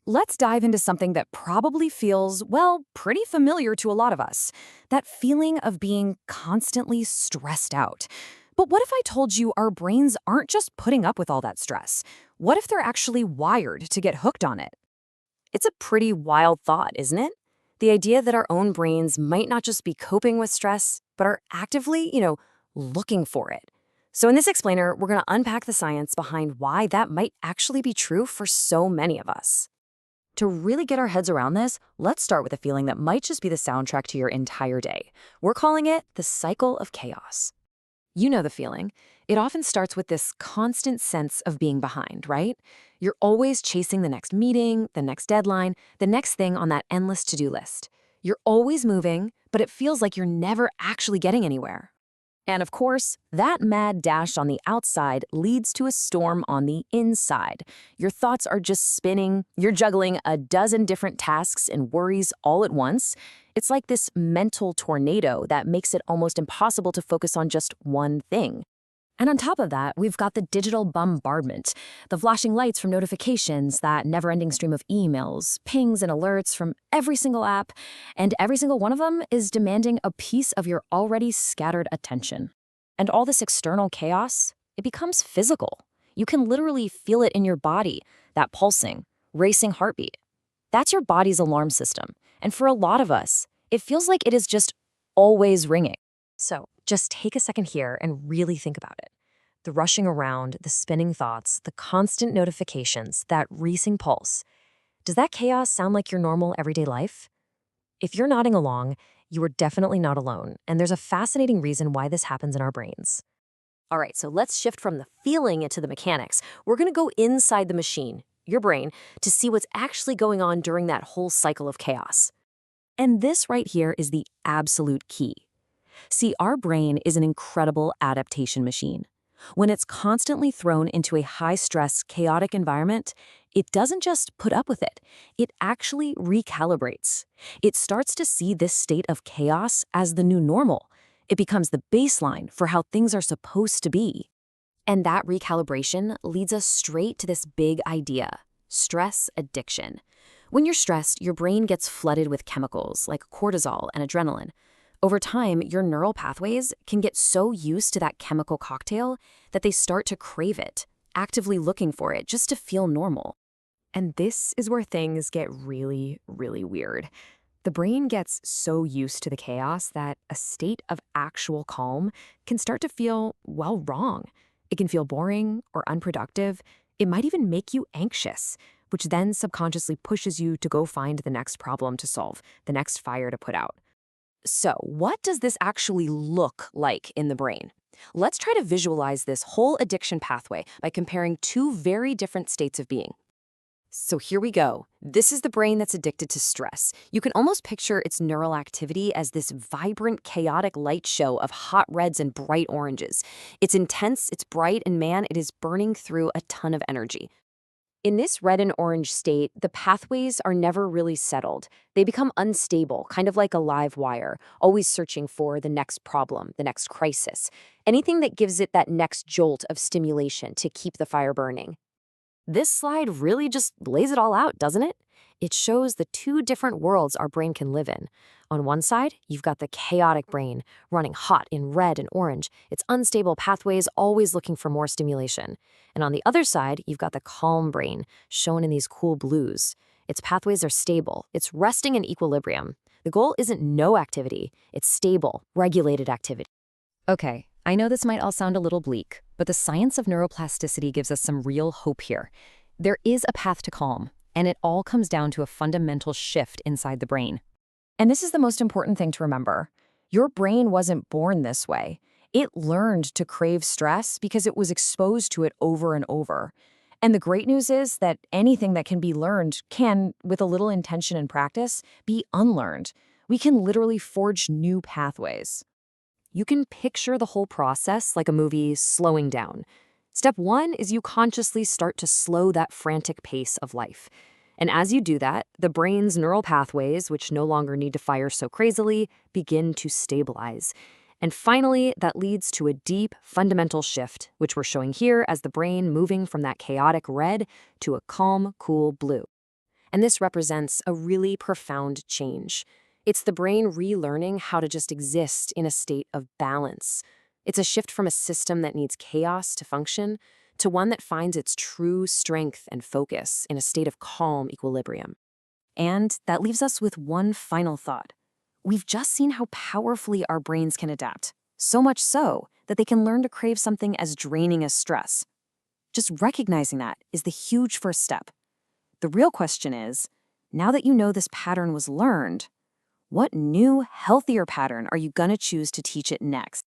Let's dive into something that probably feels, well, pretty familiar to a lot of us. That feeling of being constantly stressed out. But what if I told you our brains aren't just putting up with all that stress? What if they're actually wired to get hooked on it? It's a pretty wild thought, isn't it? The idea that our own brains might not just be coping with stress, but are actively, looking for it. So in this explainer, we're going to unpack the science behind why that might actually be true for so many of us. To really get our heads around this, let's start with a feeling that might just be the soundtrack to your entire day. We're calling it the cycle of chaos. You know the feeling. It often starts with this constant sense of being behind, right? You're always chasing the next meeting, the next deadline, the next thing on that endless to-do list. You're always moving, but it feels like you're never actually getting anywhere. And of course, that mad dash on the outside leads to a storm on the inside. Your thoughts are just spinning, you're juggling a dozen different tasks and worries all at once. It's like this mental tornado that makes it almost impossible to focus on just one thing. And on top of that, we've got the digital bombardment, the flashing lights from notifications, that never-ending stream of emails, pings and alerts from every single app, and every single one of them is demanding a piece of your already scattered attention. And all this external chaos, it becomes physical. You can literally feel it in your body, that pulsing, racing heartbeat. That's your body's alarm system. And for a lot of us, it feels like it is just always ringing. So just take a second here and really think about it. The rushing around, the spinning thoughts, the constant notifications, that racing pulse. Does that chaos sound like your normal everyday life? If you're nodding along, you are definitely not alone, and there's a fascinating reason why this happens in our brains. All right, so let's shift from the feeling into the mechanics. We're going to go inside the machine, your brain, to see what's actually going on during that whole cycle of chaos. And this right here is the absolute key. See, our brain is an incredible adaptation machine. When it's constantly thrown into a high-stress, chaotic environment, it doesn't just put up with it. It actually recalibrates. It starts to see this state of chaos as the new normal. It becomes the baseline for how things are supposed to be. And that recalibration leads us straight to this big idea: stress addiction. When you're stressed, your brain gets flooded with chemicals like cortisol and adrenaline. Over time, your neural pathways can get so used to that chemical cocktail that they start to crave it, actively looking for it just to feel normal. And this is where things get really, really weird. The brain gets so used to the chaos that a state of actual calm can start to feel, well, wrong. It can feel boring or unproductive. It might even make you anxious, which then subconsciously pushes you to go find the next problem to solve, the next fire to put out. So, what does this actually look like in the brain? Let's try to visualize this whole addiction pathway by comparing two very different states of being. So here we go. This is the brain that's addicted to stress. You can almost picture its neural activity as this vibrant, chaotic light show of hot reds and bright oranges. It's intense, it's bright, and man, it is burning through a ton of energy. In this red and orange state, the pathways are never really settled. They become unstable, kind of like a live wire, always searching for the next problem, the next crisis, anything that gives it that next jolt of stimulation to keep the fire burning. This slide really just lays it all out, doesn't it? It shows the two different worlds our brain can live in. On one side, you've got the chaotic brain, running hot in red and orange, its unstable pathways always looking for more stimulation. And on the other side, you've got the calm brain, shown in these cool blues. Its pathways are stable, it's resting in equilibrium. The goal isn't no activity, it's stable, regulated activity. Okay, I know this might all sound a little bleak, but the science of neuroplasticity gives us some real hope here. There is a path to calm, and it all comes down to a fundamental shift inside the brain. And this is the most important thing to remember. Your brain wasn't born this way. It learned to crave stress because it was exposed to it over and over. And the great news is that anything that can be learned can, with a little intention and practice, be unlearned. We can literally forge new pathways. You can picture the whole process like a movie slowing down. Step one is you consciously start to slow that frantic pace of life. And as you do that, the brain's neural pathways, which no longer need to fire so crazily, begin to stabilize. And finally, that leads to a deep, fundamental shift, which we're showing here as the brain moving from that chaotic red to a calm, cool blue. And this represents a really profound change. It's the brain relearning how to just exist in a state of balance. It's a shift from a system that needs chaos to function to one that finds its true strength and focus in a state of calm equilibrium. And that leaves us with one final thought. We've just seen how powerfully our brains can adapt, so much so that they can learn to crave something as draining as stress. Just recognizing that is the huge first step. The real question is, now that you know this pattern was learned, what new, healthier pattern are you going to choose to teach it next?